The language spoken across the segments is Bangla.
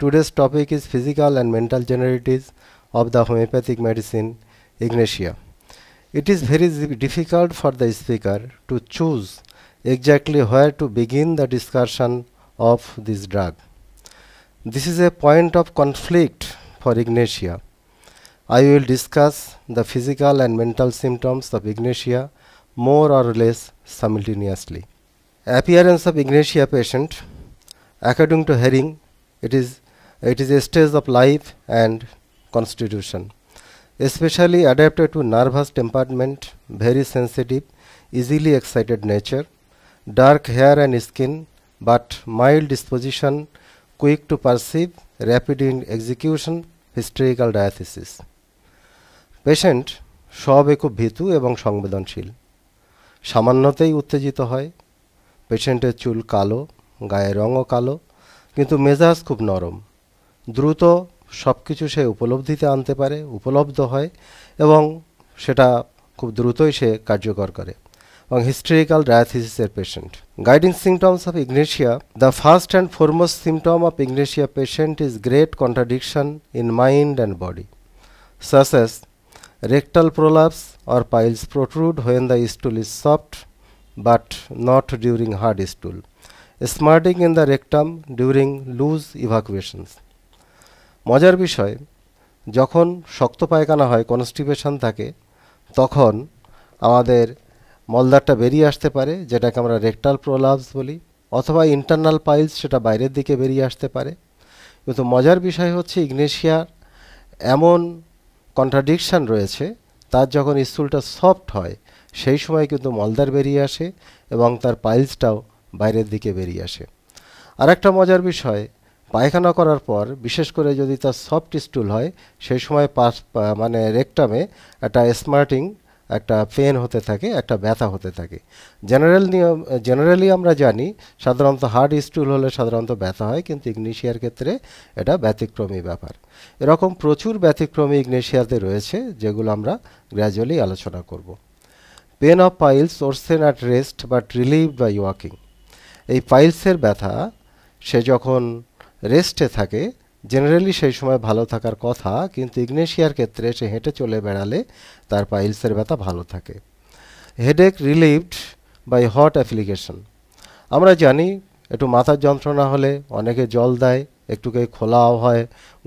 Today's topic is physical and mental generalities of the homeopathic medicine Ignatia. It is very difficult for the speaker to choose exactly where to begin the discussion of this drug. This is a point of conflict for Ignatia. I will discuss the physical and mental symptoms of Ignatia more or less simultaneously. Appearance of Ignatia patient. According to Herring, it is a stage of life and constitution, especially adapted to nervous temperament, very sensitive, easily excited nature, dark hair and skin, but mild disposition, quick to perceive, rapid in execution, hysterical diathesis. Patient স্বভাবে খুব ভীতু এবং সংবেদনশীল, সামান্যতেই উত্তেজিত হয়। পেশেন্টের চুল কালো, গায়ের রঙও কালো, কিন্তু মেজাজ খুব নরম, দ্রুত সব কিছু সে উপলব্ধিতে আনতে পারে, উপলব্ধ হয় এবং সেটা খুব দ্রুতই সে কার্যকর করে। এবং হিস্টেরিক্যাল ডায়াথিসিসের patient. Guiding symptoms of Ignatia. The first and foremost symptom of Ignatia patient is great contradiction in mind and body, such as rectal prolapse or piles protrude when the stool is soft but not during hard stool, smarting in the rectum during loose evacuations. মজার বিষয়, যখন শক্ত পায়খানা হয়, কনস্টিপেশন থাকে, তখন আমাদের মলদারটা বেরিয়ে আসতে পারে, যেটাকে আমরা রেকটাল প্রোলাপস বলি, অথবা ইন্টারনাল পাইলস, সেটা বাইরের দিকে বেরিয়ে আসতে পারে। কিন্তু মজার বিষয় হচ্ছে ইগনেশিয়ার এমন কন্ট্রাডিকশান রয়েছে, তার যখন স্টুলটা সফট হয় সেই সময় কিন্তু মলদার বেরিয়ে আসে এবং তার পাইলসটাও বাইরের দিকে বেরিয়ে আসে। আর একটা মজার বিষয়, পায়খানা করার পর বিশেষ করে যদি তার সফট স্টুল হয় সেই সময় মানে রেকটামে একটা স্মার্টিং, একটা পেন হতে থাকে, একটা ব্যথা হতে থাকে। জেনারেলি আমরা জানি সাধারণত হার্ড স্টুল হলে সাধারণত ব্যথা হয়, কিন্তু ইগনেশিয়ার ক্ষেত্রে এটা ব্যতিক্রমী ব্যাপার। এরকম প্রচুর ব্যতিক্রমী ইগনেশিয়াতে রয়েছে, যেগুলো আমরা গ্র্যাজুয়ালি আলোচনা করব। Pain of piles worsen at rest but relieved by walking. এই পাইলসের ব্যথা সে যখন রেস্টে থাকে, জেনারেলি সেই সময় ভালো থাকার কথা, কিন্তু ইগনেশিয়ার ক্ষেত্রে সে হেঁটে চলে বেড়ালে তার পাইলসের ব্যথা ভালো থাকে। Headache relieved by hot application. আমরা জানি একটু মাথার যন্ত্রণা হলে অনেকে জল দেয়, একটুকে খোলা হয়,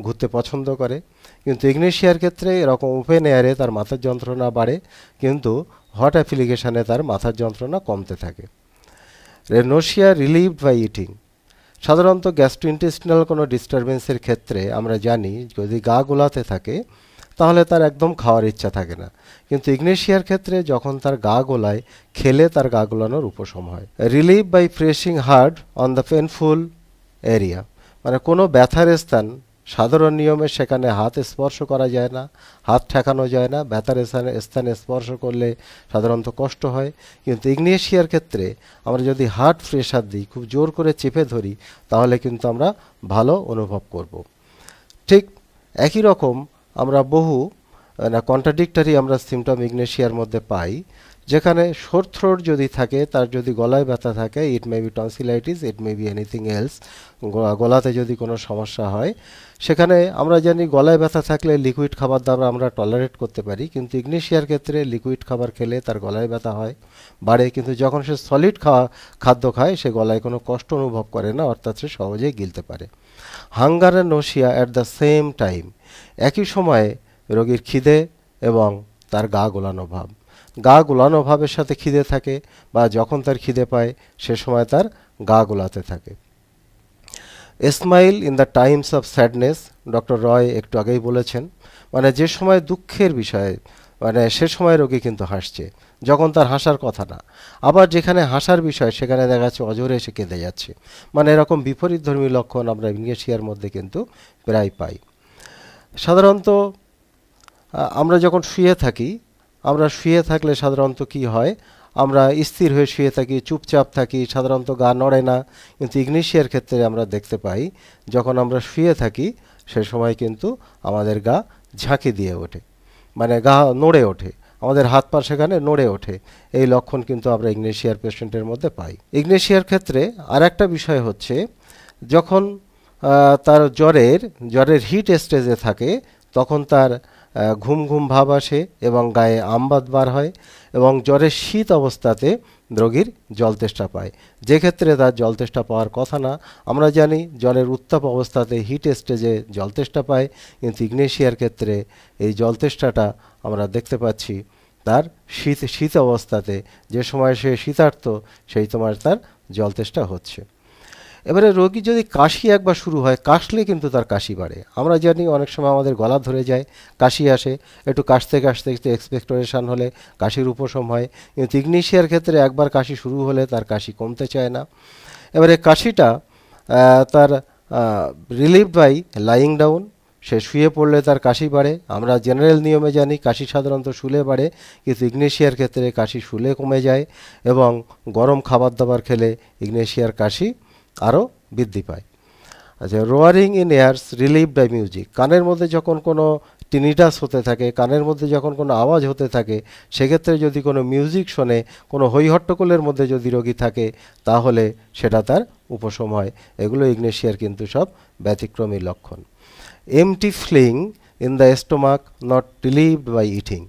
ঘুরতে পছন্দ করে, কিন্তু ইগনেশিয়ার ক্ষেত্রে এরকম ওপেন এয়ারে তার মাথার যন্ত্রণা বাড়ে, কিন্তু হট অ্যাপ্লিকেশানে তার মাথার যন্ত্রণা কমতে থাকে। রেনোশিয়া রিলিভড বাই ইটিং। সাধারণত গ্যাস্ট্রোইন্টেস্টিনাল কোনো ডিস্টারবেন্সের ক্ষেত্রে আমরা জানি যদি গা গোলাতে থাকে তাহলে তার একদম খাওয়ার ইচ্ছা থাকে না, কিন্তু ইগনেশিয়ার ক্ষেত্রে যখন তার গা গোলায়, খেলে তার গা গোলানোর উপশম হয়। Relieve by pressing hard on the painful area, মানে কোনো ব্যথার স্থান সাধারণ নিয়মে সেখানে হাত স্পর্শ করা যায় না, হাত ঠেকানো যায় না, ব্যথার স্থানে স্পর্শ করলে সাধারণত কষ্ট হয়, কিন্তু ইগনেশিয়ার ক্ষেত্রে আমরা যদি হার্ট প্রেশার দিই, খুব জোর করে চেপে ধরি, তাহলে কিন্তু আমরা ভালো অনুভব করব। ঠিক একই রকম আমরা বহু কন্ট্রাডিক্টরি আমরা সিমটম ইগনেশিয়ার মধ্যে পাই, যেখানে শোর থ্রোট যদি থাকে, তার যদি গলায় ব্যথা থাকে, it may be tonsillitis, it may be anything else, গলাতে যদি কোনো সমস্যা হয়, সেখানে আমরা জানি গলায় ব্যথা থাকলে লিকুইড খাবার দাবার আমরা টলারেট করতে পারি, কিন্তু ইগনেশিয়ার ক্ষেত্রে লিকুইড খাবার খেলে তার গলায় ব্যথা হয়, বাড়ে, কিন্তু যখন সে সলিড খাদ্য খায় সে গলায় কোনো কষ্ট অনুভব করে না, অর্থাৎ সে সহজেই গিলতে পারে। Hunger and nausea at the same time. একই সময়ে রোগীর খিদে এবং তার গা গোলানো ভাব, গা গোলানো ভাবের সাথে খিদে থাকে, বা যখন তার খিদে পায় সে সময় তার গা গোলাতে থাকে। Smile in the times of sadness. Doctor Roy একটু আগেই বলেছেন, মানে যে সময় দুঃখের বিষয়ে, মানে সে সময় রোগী কিন্তু হাসছে, যখন তার হাসার কথা না। আবার যেখানে হাসার বিষয় সেখানে দেখা যাচ্ছে অজরে এসে কেঁদে যাচ্ছে, মানে এরকম বিপরীতধর্মী লক্ষণ আমরা ইগনেশিয়ার মধ্যে কিন্তু প্রায় পাই। সাধারণত আমরা যখন শুয়ে থাকি, আমরা শুয়ে থাকলে সাধারণত কি হয়, আমরা স্থির হয়ে শুয়ে থাকি, চুপচাপ থাকি, সাধারণত গা নড়ে না, কিন্তু ইগনেশিয়ার ক্ষেত্রে আমরা দেখতে পাই যখন আমরা শুয়ে থাকি সে সময় কিন্তু আমাদের গা ঝাঁকি দিয়ে ওঠে, মানে গা নড়ে ওঠে, আমাদের হাত পা সেখানে নড়ে ওঠে। এই লক্ষণ কিন্তু আমরা ইগনেশিয়ার পেশেন্টের মধ্যে পাই। ইগনেশিয়ার ক্ষেত্রে আর একটা বিষয় হচ্ছে, যখন তার জ্বরের হিট স্টেজে থাকে তখন তার ঘুম ঘুম ভাব আসে এবং গায়ে আমবাদ বার হয় এবং জ্বরের শীত অবস্থাতে রোগীর জলতেষ্টা পায়, যে ক্ষেত্রে তার জলতেষ্টা পাওয়ার কথা না। আমরা জানি জ্বরের উত্তাপ অবস্থাতে হিট স্টেজে জলতেষ্টা পায়, কিন্তু ইগনেশিয়ার ক্ষেত্রে এই জলতেষ্টাটা আমরা দেখতে পাচ্ছি তার শীত অবস্থাতে, যে সময় সে শীতার্ত সেই সময় তার জলতেষ্টা হচ্ছে। এবারে রোগী যদি কাশি একবার শুরু হয়, কাশলে কিন্তু তার কাশি বাড়ে। আমরা জানি অনেক সময় আমাদের গলা ধরে যায়, কাশি আসে, একটু কাশতে কাশতে একটু এক্সপেক্টোরেশন হলে কাশির উপশম হয়, কিন্তু ইগনেশিয়ার ক্ষেত্রে একবার কাশি শুরু হলে তার কাশি কমতে চায় না। এবারে কাশিটা তার রিলিভ বাই লাইং ডাউন, সে শুয়ে পড়লে তার কাশি বাড়ে। আমরা জেনারেল নিয়মে জানি কাশি সাধারণত শুলে বাড়ে, কিন্তু ইগনেশিয়ার ক্ষেত্রে কাশি শুলে কমে যায় এবং গরম খাবার দাবার খেলে ইগনেশিয়ার কাশি আরও বৃদ্ধি পায়। আচ্ছা, roaring in ears relieve by music, কানের মধ্যে যখন কোনো টিনিটাস হতে থাকে, কানের মধ্যে যখন কোনো আওয়াজ হতে থাকে, সেক্ষেত্রে যদি কোনো মিউজিক শোনে, কোনো হইহট্টগোলের মধ্যে যদি রোগী থাকে, তাহলে সেটা তার উপশম হয়। এগুলো ইগনেশিয়ার কিন্তু সব ব্যতিক্রমী লক্ষণ। Empty feeling in the stomach not relieved by eating,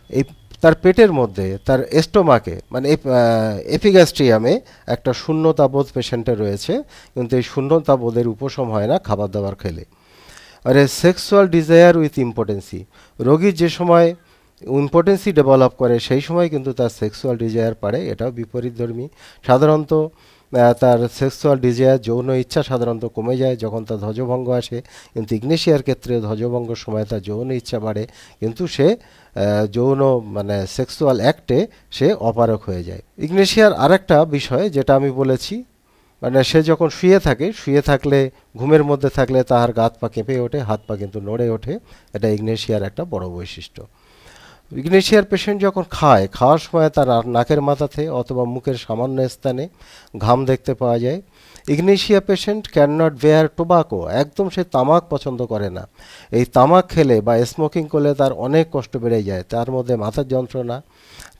এই তার পেটের মধ্যে তার স্টোমাকে মানে এপিগ্যাস্ট্রিয়ামে একটা শূন্যতা বোধ পেশেন্টের রয়েছে, কিন্তু এই শূন্যতা বোধের উপশম হয় না খাবার দাবার খেলে। আর সেক্সুয়াল ডিজায়ার উইথ ইম্পোটেন্সি, রোগীর যে সময় ইম্পোটেন্সি ডেভেলপ করে সেই সময় কিন্তু তার সেক্সুয়াল ডিজায়ার বাড়ে, এটাও বিপরীতধর্মী। সাধারণত তার সেক্সুয়াল ডিজায়ার যৌন ইচ্ছা সাধারণত কমে যায় যখন তার ধ্বজভঙ্গ আসে, কিন্তু ইগনেশিয়ার ক্ষেত্রে ধ্বজভঙ্গের সময় তার যৌন ইচ্ছা বাড়ে, কিন্তু সে যৌন মানে সেক্সুয়াল অ্যাক্টে সে অপারক হয়ে যায়। ইগনেশিয়ার আরেকটা বিষয় যেটা আমি বলেছি, মানে সে যখন শুয়ে থাকলে ঘুমের মধ্যে থাকলে তার হাত পা কেঁপে ওঠে, হাত পা কিন্তু নড়ে ওঠে, এটা ইগনেশিয়ার একটা বড় বৈশিষ্ট্য। ইগনেশিয়ার পেশেন্ট যখন খাওয়ার সময় তার নাকের মাথাতে অথবা মুখের সামান্য স্থানে ঘাম দেখতে পাওয়া যায়। Ignatia patient can not bear tobacco, একদম সে তামাক পছন্দ করে না। এই তামাক খেলে বা স্মোকিং করলে তার অনেক কষ্ট বেড়ে যায়, তার মধ্যে মাথার যন্ত্রণা,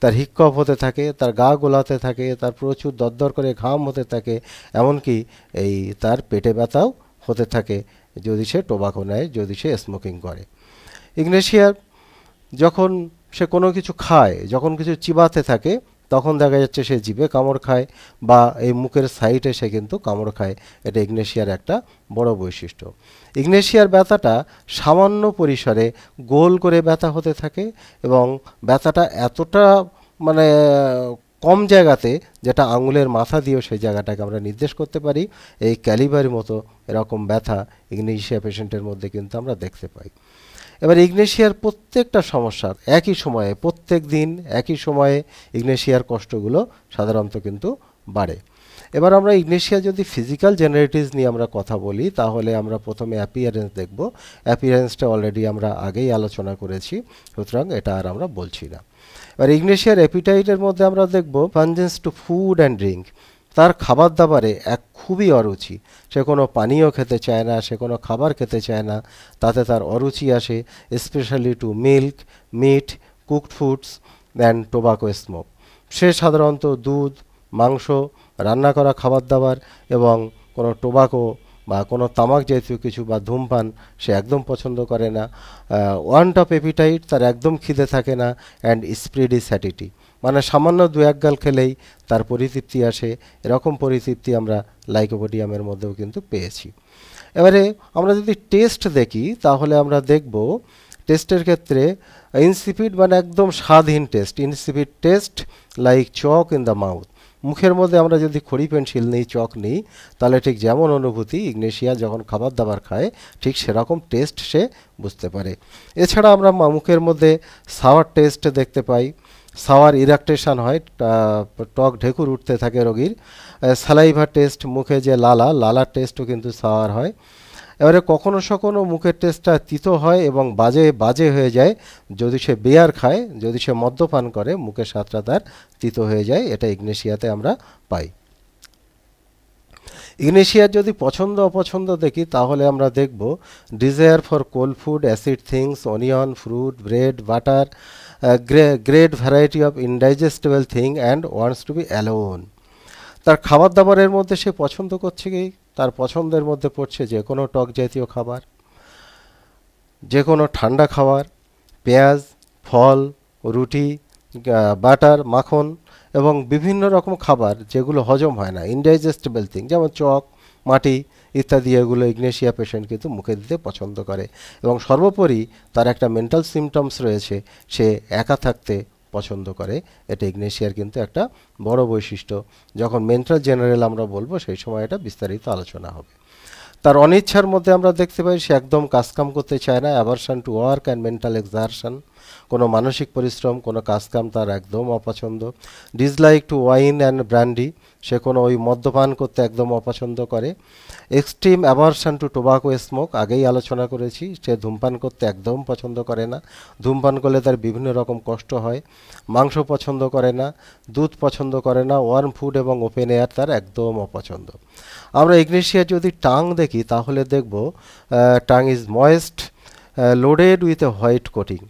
তার হিক্কপ হতে থাকে, তার গা গোলাতে থাকে, তার প্রচুর দরদর করে ঘাম হতে থাকে, এমনকি এই তার পেটে ব্যথাও হতে থাকে যদি সে টোবাকো নেয়, যদি সে স্মোকিং করে। ইগনেশিয়ার যখন সে কোনো কিছু খায়, যখন কিছু চিবাতে থাকে, তখন দেখা যাচ্ছে সে জিভে কামড় খায় বা এই মুখের সাইডে সে কিন্তু কামড় খায়, এটা ইগনেশিয়ার একটা বড় বৈশিষ্ট্য। ইগনেশিয়ার ব্যথাটা সামান্য পরিসরে গোল করে ব্যথা হতে থাকে এবং ব্যথাটা এতটা মানে কম জায়গাতে যেটা আঙুলের মাথা দিয়েও সেই জায়গাটাকে আমরা নির্দেশ করতে পারি, এই ক্যালিবারের মতো এরকম ব্যথা ইগনেশিয়া পেশেন্টের মধ্যে কিন্তু আমরা দেখতে পাই। এবার ইগনেশিয়ার প্রত্যেকটা সমস্যার একই সময়ে, প্রত্যেক দিন একই সময়ে ইগনেশিয়ার কষ্টগুলো সাধারণত কিন্তু বাড়ে। এবার আমরা ইগনেশিয়া যদি ফিজিক্যাল জেনারেটিভস নিয়ে আমরা কথা বলি, তাহলে আমরা প্রথমে অ্যাপিয়ারেন্স দেখব। অ্যাপিয়ারেন্সটা অলরেডি আমরা আগেই আলোচনা করেছি, সুতরাং এটা আর আমরা বলছি না। এবার ইগনেশিয়ার অ্যাপিটাইটের মধ্যে আমরা দেখব পাঞ্জেন্স টু ফুড অ্যান্ড ড্রিঙ্ক, তার খাবার দাবারে এক খুবই অরুচি, সে কোনো পানীয় খেতে চায় না, সে কোনো খাবার খেতে চায় না, তাতে তার অরুচি আসে, specially to milk, meat, cooked foods and tobacco smoke. সে সাধারণত দুধ, মাংস, রান্না করা খাবার দাবার এবং কোনো টোবাকো বা কোনো তামাক জাতীয় কিছু বা ধূমপান সে একদম পছন্দ করে না। ওয়ান্ট অফ অ্যাপিটাইট, তার একদম খিদে থাকে না, অ্যান্ড স্প্রিডি স্যাটিটি, মানে সামান্য দু এক গাল খেলেই তার পরিতৃপ্তি আসে, এরকম পরিতৃপ্তি আমরা লাইকোপোডিয়ামের মধ্যেও কিন্তু পেয়েছি। এবারে আমরা যদি টেস্ট দেখি, তাহলে আমরা দেখব টেস্টের ক্ষেত্রে ইনসিপিড মানে একদম স্বাদহীন taste, insipid taste like chalk in the mouth, মুখের মধ্যে আমরা যদি খড়ি পেন্সিল নিই, চক নিই, তাহলে ঠিক যেমন অনুভূতি ইগনেশিয়া যখন খাবার দাবার খায় ঠিক সেরকম টেস্ট সে বুঝতে পারে। এছাড়া আমরা মুখের মধ্যে সাওয়ার টেস্ট দেখতে পাই, সাওয়ার ইরাকটেশন হয়, টক ঢেকুর উঠতে থাকে রোগীর। স্যালাইভা টেস্ট, মুখে যে লালার টেস্টও কিন্তু সাওয়ার হয়। এবারে কখনো সখনো মুখের টেস্টটা তিতো হয় এবং বাজে হয়ে যায় যদি সে বিয়ার খায়, যদি সে মদ্যপান করে মুখের স্বাদটা তার তিতো হয়ে যায়, এটা ইগনেশিয়াতে আমরা পাই। ইগনেশিয়ার যদি পছন্দ অপছন্দ দেখি, তাহলে আমরা দেখব desire for cold food, acid things, onion, fruit, bread, butter, great variety of indigestible thing and wants to be alone. তার খাবার দাবারের মধ্যে সে পছন্দ করছে কি তার পছন্দের মধ্যে পড়ছে যে কোনো টক জাতীয় খাবার, যে কোনো ঠান্ডা খাবার, পেঁয়াজ, ফল, রুটি, বাটার, মাখন এবং বিভিন্ন রকম খাবার যেগুলো হজম হয় না, ইনডাইজেস্টেবল থিং, যেমন চক, মাটি ইত্যাদি, এগুলো ইগনেশিয়া পেশেন্ট কিন্তু মুখে দিতে পছন্দ করে। এবং সর্বোপরি তার একটা মেন্টাল সিমটমস রয়েছে, সে একা থাকতে পছন্দ করে। এটা ইগনেশিয়ার কিন্তু একটা বড় বৈশিষ্ট্য। যখন মেন্টাল জেনারেল আমরা বলবো সেই সময় এটা বিস্তারিত আলোচনা হবে। তার অনিচ্ছার মধ্যে আমরা দেখতে পাই সে একদম কাজকাম করতে চায় না, aversion to work and mental exertion, কোনো মানসিক পরিশ্রম, কোনো কাজকাম তার একদম অপছন্দ। Dislike to wine and brandy, সে কোনো ওই মদ্যপান করতে একদম অপছন্দ করে। Extreme aversion to tobacco smoke, আগেই আলোচনা করেছি, সে ধূমপান করতে একদম পছন্দ করে না, ধূমপান করলে তার বিভিন্ন রকম কষ্ট হয়। মাংস পছন্দ করে না, দুধ পছন্দ করে না, ওয়ার্ম ফুড এবং ওপেন এয়ার তার একদম অপছন্দ। আমরা ইগনেশিয়ার যদি টাং দেখি তাহলে দেখব tongue is moist loaded with a white coating,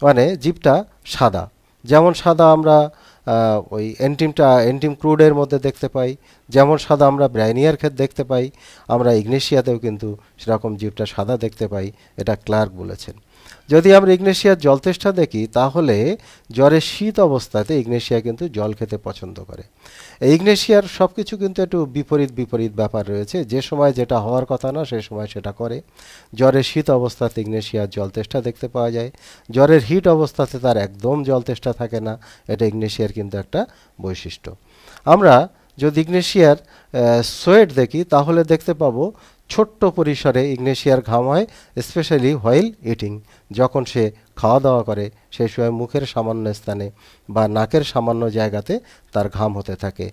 মানে জিভটা সাদা। যেমন সাদা আমরা ওই এন্টিম ক্রুডের মধ্যে দেখতে পাই, যেমন সাদা আমরা ব্রাইনিয়ার ক্ষেত্রে দেখতে পাই, আমরা ইগনেশিয়াতেও কিন্তু সেরকম জিভটা সাদা দেখতে পাই, এটা ক্লার্ক বলেছেন। যদি আমরা ইগনেশিয়ার জলতেষ্টা দেখি তাহলে জ্বরের শীত অবস্থাতে ইগনেশিয়া কিন্তু জল খেতে পছন্দ করে। এই ইগনেশিয়ার সব কিছু কিন্তু একটু বিপরীত ব্যাপার রয়েছে, যে সময় যেটা হওয়ার কথা না সেই সময় সেটা করে। জ্বরের শীত অবস্থাতে ইগনেশিয়ার জলতেষ্টা দেখতে পাওয়া যায়, জ্বরের হিট অবস্থাতে তার একদম জলতেষ্টা থাকে না, এটা ইগনেশিয়ার কিন্তু একটা বৈশিষ্ট্য। আমরা যদি ইগনেশিয়ার সোয়েট দেখি তাহলে দেখতে পাবো ছোট্ট পরিসরে ইগনেশিয়ার ঘাম হয়, স্পেশালি হোয়াইল ইটিং, যখন সে খাওয়া দাওয়া করে সেই সময় মুখের সামান্য স্থানে বা নাকের সামান্য জায়গাতে তার ঘাম হতে থাকে।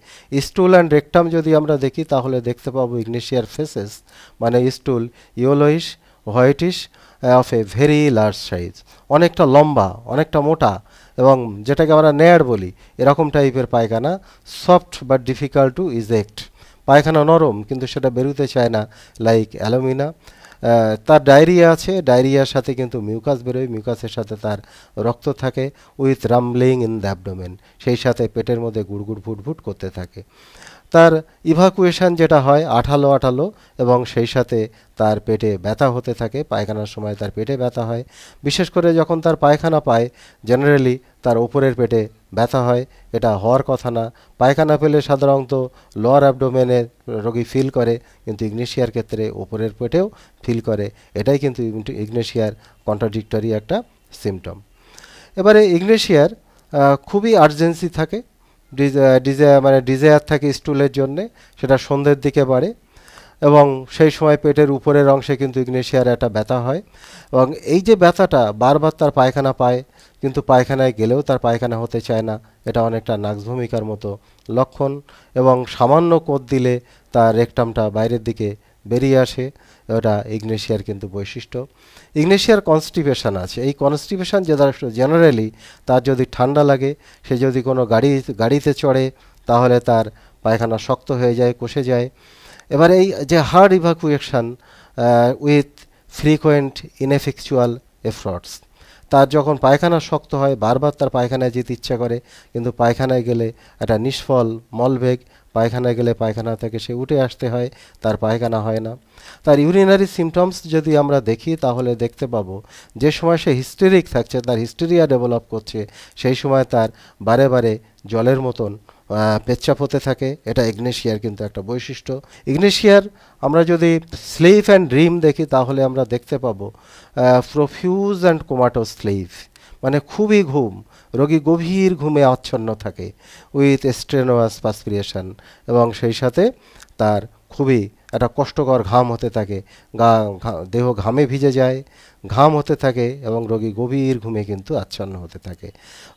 স্টুল অ্যান্ড রেকটাম যদি আমরা দেখি তাহলে দেখতে পাবো ইগনেশিয়ার ফেসেস, মানে স্টুল yellowish whitish of a very large size, অনেকটা লম্বা, অনেকটা মোটা এবং যেটাকে আমরা নেয়ার বলি এরকম টাইপের পায়খানা। Soft but difficult to eject, পায়খানা নরম কিন্তু সেটা বেরোতে চায় না, লাইক অ্যালুমিনা। তার ডায়রিয়া আছে, ডায়রিয়ার সাথে কিন্তু মিউকাস বেরোয়, মিউকাসের সাথে তার রক্ত থাকে, উইথ রামব্লিং ইন দ্য অ্যাবডোমেন, সেই সাথে পেটের মধ্যে গুড়গুড় ফুটফুট করতে থাকে। তার ইভাকুয়েশন যেটা হয় আঠালো আঠালো এবং সেই সাথে তার পেটে ব্যথা হতে থাকে, পায়খানার সময় তার পেটে ব্যথা হয়, বিশেষ করে যখন তার পায়খানা পায় জেনারেলি তার ওপরের পেটে ব্যথা হয়, এটা হওয়ার কথা না। পায়খানা পেলে সাধারণত লোয়ার অ্যাবডোমেনে রোগী ফিল করে, কিন্তু ইগনেশিয়ার ক্ষেত্রে ওপরের পেটেও ফিল করে, এটাই কিন্তু ইগনেশিয়ার কন্ট্রাডিক্টরি একটা সিমটম। এবারে ইগনেশিয়ার খুবই আর্জেন্সি থাকে, ডিজায়ার থাকে স্টুলের জন্যে, সেটা সন্ধ্যের দিকে বাড়ে এবং সেই সময় পেটের উপরের অংশে কিন্তু ইগনেশিয়ার একটা ব্যথা হয় এবং এই যে ব্যথাটা বারবার তার পায়খানা পায় কিন্তু পায়খানায় গেলেও তার পায়খানা হতে চায় না, এটা অনেকটা নাক্সভূমিকার মতো লক্ষণ এবং সামান্য কোদ দিলে তার রেকটামটা বাইরের দিকে বেরিয়ে আসে, ওটা ইগনেশিয়ার কিন্তু বৈশিষ্ট্য। ইগনেশিয়ার কনস্টিপেশন আছে, এই কনস্টিপেশন জেনারেলি তার যদি ঠান্ডা লাগে, সে যদি কোনো গাড়িতে চড়ে তাহলে তার পায়খানা শক্ত হয়ে যায়, কষে যায়। এবার এই যে hard evacuation with frequent ineffectual efforts, তার যখন পায়খানা শক্ত হয় বারবার তার পায়খানায় যেতে ইচ্ছা করে কিন্তু পায়খানায় গেলে একটা নিষ্ফল মলবেগ, পায়খানায় গেলে পায়খানা থেকে সে উঠে আসতে হয়, তার পায়খানা হয় না। তার ইউরিনারি সিমটমস যদি আমরা দেখি তাহলে দেখতে পাবো যে সময় সে হিস্টেরিক থাকছে, তার হিস্টেরিয়া ডেভেলপ করছে, সেই সময় তার বারে বারে জলের মতন পেচ্ছাপ হতে থাকে, এটা ইগনেশিয়ার কিন্তু একটা বৈশিষ্ট্য। ইগনেশিয়ার আমরা যদি স্লিপ অ্যান্ড ড্রিম দেখি তাহলে আমরা দেখতে পাবো প্রফিউজ অ্যান্ড কোমাটোস স্লিপ, মানে খুবই ঘুম, রোগী গভীর ঘুমে আচ্ছন্ন থাকে উইথ স্ট্রেনোয়াস পাসপিরেশন এবং সেই সাথে তার খুবই একটা কষ্টকর ঘাম হতে থাকে, দেহ ঘামে ভিজে যায়, ঘাম হতে থাকে এবং রোগী গভীর ঘুমে কিন্তু আচ্ছন্ন হতে থাকে।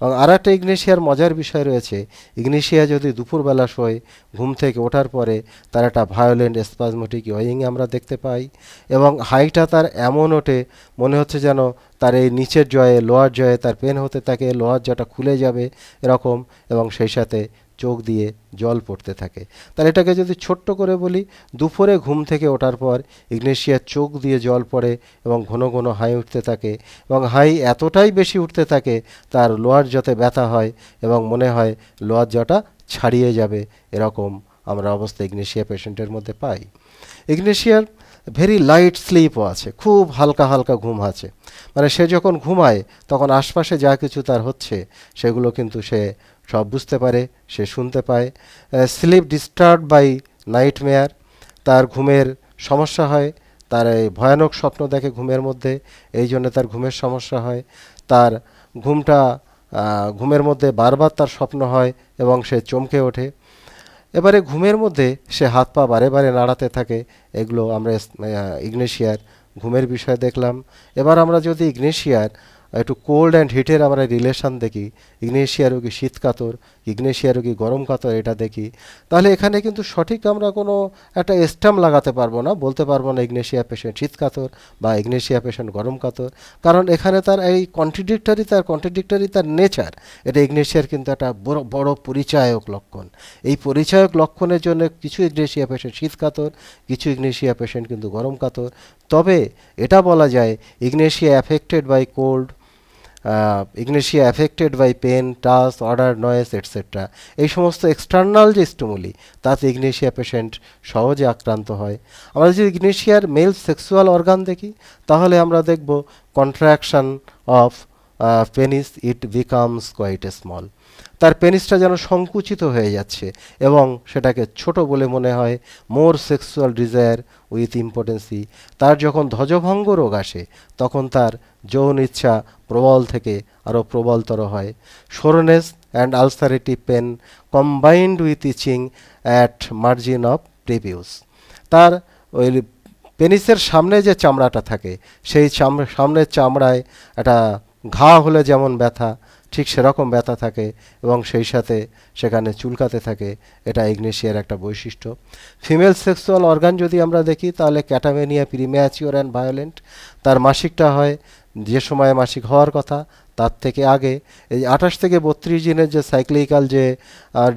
এবং আর একটা ইগনেশিয়ার মজার বিষয় রয়েছে, ইগনেশিয়া যদি দুপুরবেলা শোয় ঘুম থেকে ওঠার পরে তার একটা ভায়োলেন্ট স্পাজমোটিক ইয়িং আমরা দেখতে পাই এবং হাইটা তার এমন ওঠে মনে হচ্ছে যেন তার এই নিচের জয়ে লোয়ার জয়ে তার পেন হতে থাকে, লোয়ার জটা খুলে যাবে এরকম, এবং সেই সাথে চোখ দিয়ে জল পড়তে থাকে। তাহলে এটাকে যদি ছোট্ট করে বলি, দুপুরে ঘুম থেকে ওঠার পর ইগনেশিয়ার চোখ দিয়ে জল পড়ে এবং ঘন ঘন হাই উঠতে থাকে এবং হাই এতটাই বেশি উঠতে থাকে তার লোয়ার জতে ব্যথা হয় এবং মনে হয় লোয়ার জটা ছাড়িয়ে যাবে, এরকম আমরা অবস্থা ইগনেশিয়া পেশেন্টের মধ্যে পাই। ইগনেশিয়ার ভেরি লাইট স্লিপও আছে, খুব হালকা হালকা ঘুম আছে, মানে সে যখন ঘুমায় তখন আশপাশে যা কিছু তার হচ্ছে সেগুলো কিন্তু সে সব বুঝতে পারে, সে শুনতে পায়। স্লিপ ডিস্টার্ব বাই নাইটমেয়ার, তার ঘুমের সমস্যা হয়, তার এই ভয়ানক স্বপ্ন দেখে ঘুমের মধ্যে, এই জন্য তার ঘুমের সমস্যা হয়। তার ঘুমটা ঘুমের মধ্যে বারবার তার স্বপ্ন হয় এবং সে চমকে ওঠে। এবারে ঘুমের মধ্যে সে হাত পা বারে বারে নাড়াতে থাকে। এগুলো আমরা ইগনেশিয়ার ঘুমের বিষয় দেখলাম। এবার আমরা যদি ইগনেশিয়ার একটু কোল্ড অ্যান্ড হিটের আমরা রিলেশন দেখি, ইগনেশিয়া রোগী শীত কাতর, ইগনেশিয়া রোগী গরম কাতর, এটা দেখি, তাহলে এখানে কিন্তু সঠিক আমরা কোনো একটা স্ট্যাম্প লাগাতে পারবো না, বলতে পারবো না ইগনেশিয়া পেশেন্ট শীত কাতর বা ইগনেশিয়া পেশেন্ট গরম কাতর, কারণ এখানে তার এই কন্ট্রাডিক্টরি তার নেচার, এটা ইগনেশিয়ার কিন্তু একটা বড় বড় পরিচায়ক লক্ষণ। এই পরিচায়ক লক্ষণের জন্য কিছু ইগনেশিয়া পেশেন্ট শীত কাতর, কিছু ইগনেশিয়া পেশেন্ট কিন্তু গরম কাতর। তবে এটা বলা যায় Ignatia affected by cold, Ignatia affected by pain, touch, odour, noise etcetera, এই সমস্ত এক্সটার্নাল যে স্টিমুলি তাতে ইগনেশিয়া পেশেন্ট সহজে আক্রান্ত হয়। আমরা যদি ইগনেশিয়ার মেল সেক্সুয়াল অর্গান দেখি তাহলে আমরা দেখব contraction of penis, it becomes quite small, তার পেনিসটা যেন সংকুচিত হয়ে যাচ্ছে এবং সেটাকে ছোট বলে মনে হয়। মোর সেক্সুয়াল ডিজায়ার উইথ ইম্পোটেন্সি, তার যখন ধ্বজভঙ্গ রোগ আসে তখন তার যৌন ইচ্ছা প্রবল থেকে আরও প্রবলতর হয়। Soreness and ulcerative pain combined with itching at margin of prepuce, তার ওই পেনিসের সামনে যে চামড়াটা থাকে সেই সামনের চামড়ায় একটা ঘা হলে যেমন ব্যথা, ঠিক সেরকম ব্যথা থাকে এবং সেই সাথে সেখানে চুলকাতে থাকে, এটা ইগনেশিয়ার একটা বৈশিষ্ট্য। ফিমেল সেক্সুয়াল অর্গান যদি আমরা দেখি তাহলে ক্যাটামেনিয়া প্রিম্যাচিওর অ্যান্ড ভায়োলেন্ট, তার মাসিকটা হয় যে সময়ে মাসিক হওয়ার কথা তার থেকে আগে, এই 28 থেকে 32 দিনের যে সাইক্লিক্যাল যে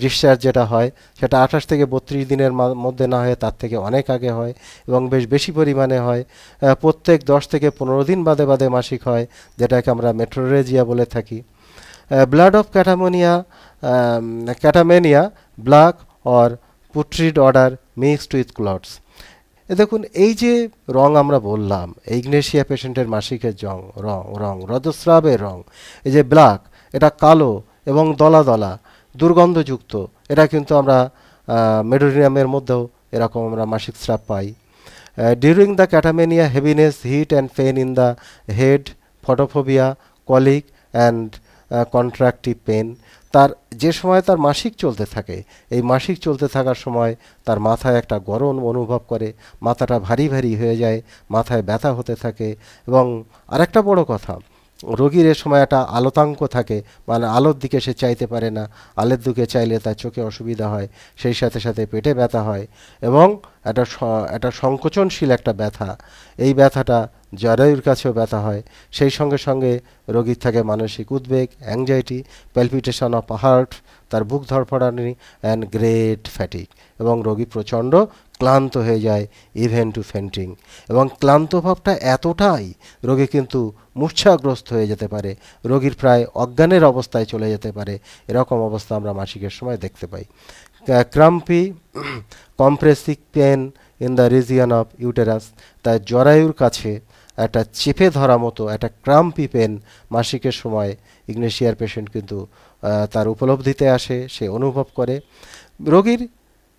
ডিসচার্জ যেটা হয় সেটা 28 থেকে 32 দিনের মধ্যে না হয়ে তার থেকে অনেক আগে হয় এবং বেশ বেশি পরিমাণে হয়। প্রত্যেক 10 থেকে 15 দিন বাদে বাদে মাসিক হয়, যেটাকে আমরা মেট্রোরেজিয়া বলে থাকি। Blood of catamenia black or putrid order mixed with clots. দেখুন এই যে রং আমরা বললাম, ইগনেশিয়া পেশেন্টের মাসিকের রং রজস্রাবের রং, এই যে ব্ল্যাক, এটা কালো এবং দলা দলা দুর্গন্ধযুক্ত, এটা কিন্তু আমরা মেডোরিয়ামের মধ্যেও এরকম আমরা মাসিক স্রাব পাই। During the catamenia heaviness, heat and pain in the head, photophobia, colic and contractive pain, তার যে সময় তার মাসিক চলতে থাকে এই মাসিক চলতে থাকার সময় তার মাথায় একটা গরম অনুভব করে, মাথাটা ভারী ভারী হয়ে যায়, মাথায় ব্যথা হতে থাকে এবং আরেকটা বড় কথা, রোগীর এ সময় একটা আলোতাঙ্ক থাকে, মানে আলোর দিকে সে চাইতে পারে না, আলোর দিকে চাইলে তার চোখে অসুবিধা হয়, সেই সাথে সাথে পেটে ব্যথা হয় এবং একটা সংকোচনশীল একটা ব্যথা, এই ব্যথাটা জরায়ুর কাছেও ব্যথা হয়। সেই সঙ্গে সঙ্গে রোগীর থাকে মানসিক উদ্বেগ, অ্যাংজাইটি, প্যালপিটেশন অফ হার্ট, তার বুক ধড়ফড়ানি অ্যান্ড গ্রেট ফ্যাটিক, এবং রোগী প্রচণ্ড ক্লান্ত হয়ে যায়, ইভেন টু ফেন্টিং, এবং ক্লান্ত ভাবটা এতটাই রোগী কিন্তু মূর্ছাগ্রস্ত হয়ে যেতে পারে, রোগীর প্রায় অজ্ঞানের অবস্থায় চলে যেতে পারে, এরকম অবস্থা আমরা মাসিকের সময় দেখতে পাই। Crampy compressive pain in the region of uterus, তাই জরায়ুর কাছে একটা চেপে ধরা মতো একটা ক্রাম্পি পেন মাসিকের সময় ইগনেশিয়ার পেশেন্ট কিন্তু তার উপলব্ধিতে আসে, সে অনুভব করে। রোগীর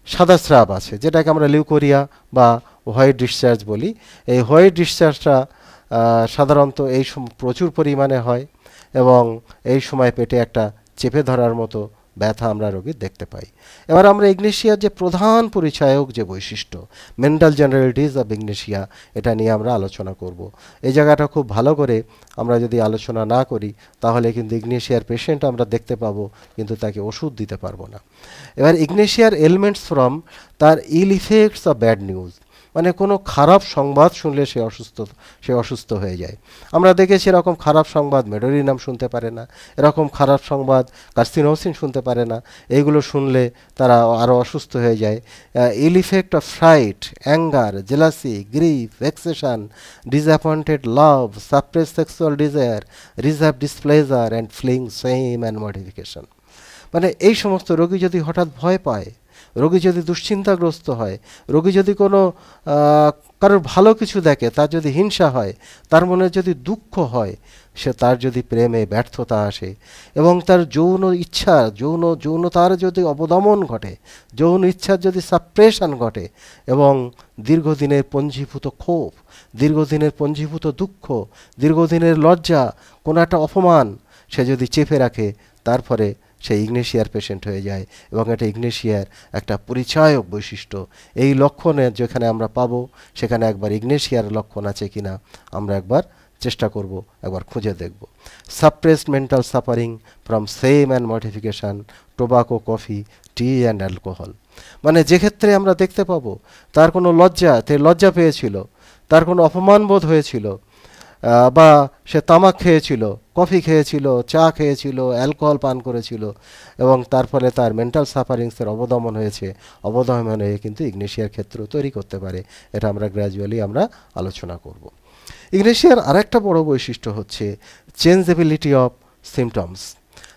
সাদা স্রাব আছে, যেটাকে আমরা লিউকোরিয়া বা হোয়াইট ডিসচার্জ বলি। এই হোয়াইট ডিসচার্জটা সাধারণত এই প্রচুর পরিমাণে হয় এবং এই সময় পেটে একটা চেপে ধরার মতো ব্যথা আমরা রোগীর দেখতে পাই। এবার আমরা ইগনেশিয়ার যে প্রধান পরিচায়ক যে বৈশিষ্ট্য, মেন্টাল জেনারেলিটিস অফ ইগনেশিয়া, এটা নিয়ে আমরা আলোচনা করব। এই জায়গাটা খুব ভালো করে আমরা যদি আলোচনা না করি তাহলে কিন্তু ইগনেশিয়ার পেশেন্ট আমরা দেখতে পাবো কিন্তু তাকে ওষুধ দিতে পারবো না। এবার ইগনেশিয়ার এলিমেন্টস ফ্রম তার ইল ইফেক্টস অফ ব্যাড নিউজ, মানে কোনো খারাপ সংবাদ শুনলে সে অসুস্থ হয়ে যায়। আমরা দেখেছি এরকম খারাপ সংবাদ মেডোরিনাম শুনতে পারে না, এরকম খারাপ সংবাদ কার্সিনোসিন শুনতে পারে না, এইগুলো শুনলে তারা আরও অসুস্থ হয়ে যায়। Ill effect of fright, anger, jealousy, grief, vexation, disappointed love, suppress sexual desire, reserve displeasure and feeling shame and modification, মানে এই সমস্ত রোগী যদি হঠাৎ ভয় পায়, রোগী যদি দুশ্চিন্তাগ্রস্ত হয়, রোগী যদি কোনো কারোর ভালো কিছু দেখে, তার যদি হিংসা হয়, তার মনে যদি দুঃখ হয়, তার যদি প্রেমে ব্যর্থতা আসে এবং তার যৌন ইচ্ছা যৌনতার যদি অবদমন ঘটে, যৌন ইচ্ছার যদি সাপ্রেশন ঘটে এবং দীর্ঘদিনের পঞ্জীভূত ক্ষোভ, দীর্ঘদিনের পঞ্জীভূত দুঃখ, দীর্ঘদিনের লজ্জা, কোনো একটা অপমান সে যদি চেপে রাখে, তারপরে সে ইগনেশিয়ার পেশেন্ট হয়ে যায় এবং এটা ইগনেশিয়ার একটা পরিচায়ক বৈশিষ্ট্য। এই লক্ষণে যেখানে আমরা পাবো, সেখানে একবার ইগনেশিয়ার লক্ষণ আছে কিনা আমরা একবার চেষ্টা করব, একবার খুঁজে দেখব। Suppressed mental suffering from same and modification, tobacco, coffee, T and alcohol. মানে যে ক্ষেত্রে আমরা দেখতে পাবো তার কোনো লজ্জা পেয়েছিল, তার কোনো অপমান বোধ হয়েছিল, বা সে তামাক খেয়েছিল, কফি খেয়েছিল, চা খেয়েছিল, অ্যালকোহল পান করেছিল এবং তার ফলে তার মেন্টাল সাফারিংসের অবদমন হয়েছে। অবদমন হয়ে কিন্তু ইগনেশিয়ার ক্ষেত্র তৈরি করতে পারে। এটা আমরা গ্র্যাজুয়ালি আমরা আলোচনা করব। ইগনেশিয়ার আরেকটা বড় বৈশিষ্ট্য হচ্ছে চেঞ্জেবিলিটি অফ সিমটমস।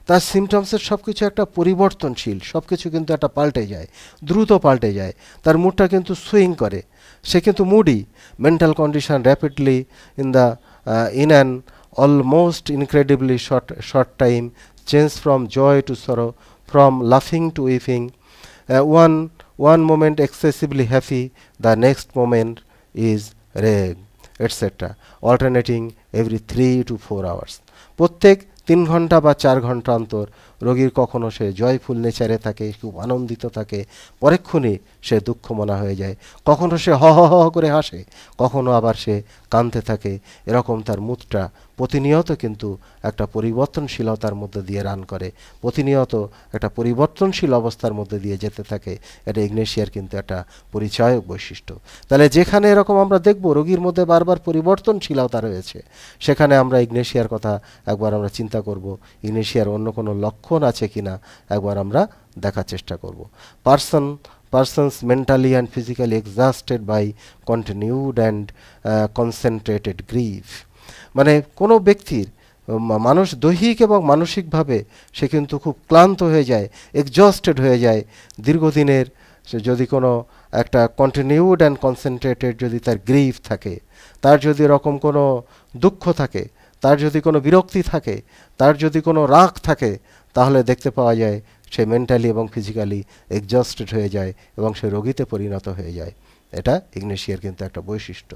তার সিমটমসের সব কিছু একটা পরিবর্তনশীল, সব কিছু কিন্তু একটা পাল্টে যায়, দ্রুত পাল্টে যায়। তার মুডটা কিন্তু সুইং করে, সে কিন্তু moody. Mental condition rapidly in an almost incredibly short time change from joy to sorrow, from laughing to weeping. One moment excessively happy, the next moment is rage, etc., alternating every 3 to 4 hours. প্রত্যেক 3 ঘন্টা বা 4 ঘন্টা অন্তর রোগীর কখনো সে জয়ফুল নেচারে থাকে, খুব আনন্দিত থাকে, পরক্ষণে সে দুঃখ মনা হয়ে যায়, কখনো সে হ হ হ করে হাসে, কখনো আবার সে কাঁদতে থাকে। এরকম তার মুডটা প্রতিনিয়ত কিন্তু একটা পরিবর্তনশীলতার মধ্যে দিয়ে রান করে, প্রতিনিয়ত একটা পরিবর্তনশীল অবস্থার মধ্যে দিয়ে যেতে থাকে। এটা ইগনেশিয়ার কিন্তু একটা পরিচায়ক বৈশিষ্ট্য। তাহলে যেখানে এরকম আমরা দেখব রোগীর মধ্যে বারবার পরিবর্তনশীলতা রয়েছে, সেখানে আমরা ইগনেশিয়ার কথা একবার আমরা চিন্তা করব, ইগনেশিয়ার অন্য কোনো লক্ষণ আছে কিনা একবার আমরা দেখার চেষ্টা করব। Persons mentally and physically exhausted by continued and concentrated grief. মানে কোনো ব্যক্তির মানুষ দৈহিক এবং মানসিকভাবে সে কিন্তু খুব ক্লান্ত হয়ে যায়, এক্সজস্টেড হয়ে যায়। দীর্ঘদিনের যদি কোনো একটা কন্টিনিউড অ্যান্ড কনসেন্ট্রেটেড যদি তার গ্রিফ থাকে, তার যদি এরকম কোনো দুঃখ থাকে, তার যদি কোনো বিরক্তি থাকে, তার যদি কোনো রাগ থাকে, তাহলে দেখতে পাওয়া যায় সে মেন্টালি এবং ফিজিক্যালি এক্সজস্টেড হয়ে যায় এবং সে রোগীতে পরিণত হয়ে যায়। এটা ইগনেশিয়ার কিন্তু একটা বৈশিষ্ট্য।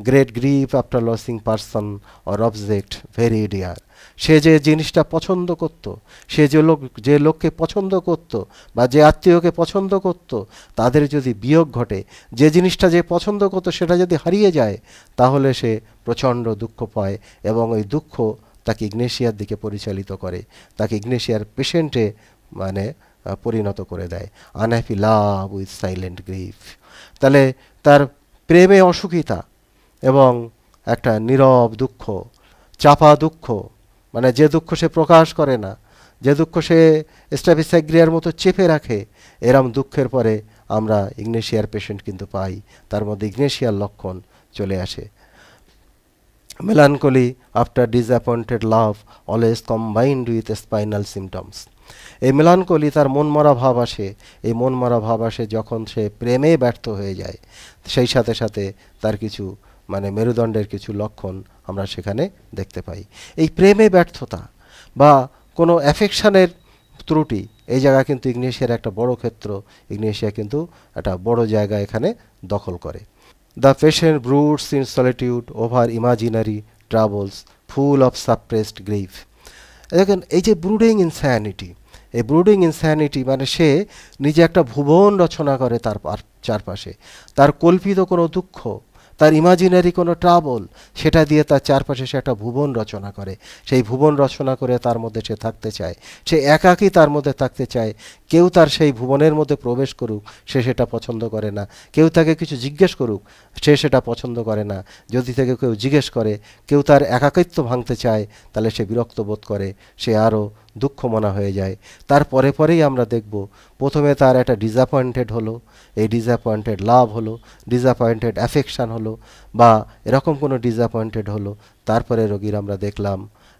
Great grief after losing person or object very dear. সে যে জিনিসটা পছন্দ করত, সে যে লোককে পছন্দ করত বা যে আত্মীয়কে পছন্দ করত, তাদের যদি বিয়োগ ঘটে, যে জিনিসটা যে পছন্দ করত সেটা যদি হারিয়ে যায়, তাহলে সে প্রচণ্ড দুঃখ পায় এবং ওই দুঃখ তাকে ইগনেশিয়ার দিকে পরিচালিত করে, তাকে ইগনেশিয়ার পেশেন্টে পরিণত করে দেয়। Unhappy love with silent grief. তাহলে তার প্রেমে অসুখিতা এবং একটা নীরব দুঃখ, চাপা দুঃখ, যে দুঃখ সে প্রকাশ করে না, যে দুঃখ সে স্ট্যাফিসাইগ্রিয়ার মতো চেপে রাখে, এরম দুঃখের পরে আমরা ইগনেশিয়ার পেশেন্ট কিন্তু পাই, তার মধ্যে ইগনেশিয়ার লক্ষণ চলে আসে। Melancholy after disappointed love always combined with spinal symptoms. এই মেলানকলি, তার মনমরা ভাব আসে, এই মনমরা ভাব আসে যখন সে প্রেমে ব্যর্থ হয়ে যায়, সেই সাথে সাথে তার কিছু মেরুদণ্ডের কিছু লক্ষণ আমরা সেখানে দেখতে পাই। এই প্রেমে ব্যর্থতা বা কোনো অ্যাফেকশানের ত্রুটি, এই জায়গা কিন্তু ইগনেশিয়ার একটা বড় ক্ষেত্র। ইগনেশিয়া কিন্তু একটা বড় জায়গা এখানে দখল করে। The patient broods in solitude over imaginary troubles full of suppressed grief. দেখেন, এই যে ব্রুডিং ইনস্যানিটি, এই ব্রুডিং ইনস্যানিটি সে নিজে একটা ভুবন রচনা করে তার চারপাশে, তার কল্পিত কোনো দুঃখ, তার ইমাজিনারি কোনো ট্রাবল, সেটা দিয়ে তার চারপাশে সে একটা ভুবন রচনা করে। সেই ভুবন রচনা করে তার মধ্যে সে থাকতে চায়, সে একাকী তার মধ্যে থাকতে চায়। কেউ তার সেই ভুবনের মধ্যে প্রবেশ করুক, সে সেটা পছন্দ করে না। কেউ তাকে কিছু জিজ্ঞেস করুক, সে সেটা পছন্দ করে না। যদি থেকে কেউ জিজ্ঞেস করে, কেউ তার একাকিত্ব ভাঙতে চায়, তাহলে সে বিরক্ত বোধ করে, সে আরও দুঃখ মনা হয়ে যায়। তার পরেই আমরা দেখব, প্রথমে তার একটা ডিসঅ্যাপয়েন্টেড হলো, এই ডিসঅ্যাপয়েন্টেড লাভ হলো, ডিসঅ্যাপয়েন্টেড অ্যাফেকশান হলো, বা এরকম কোনো ডিসঅ্যাপয়েন্টেড হলো। তারপরে রোগীর আমরা দেখলাম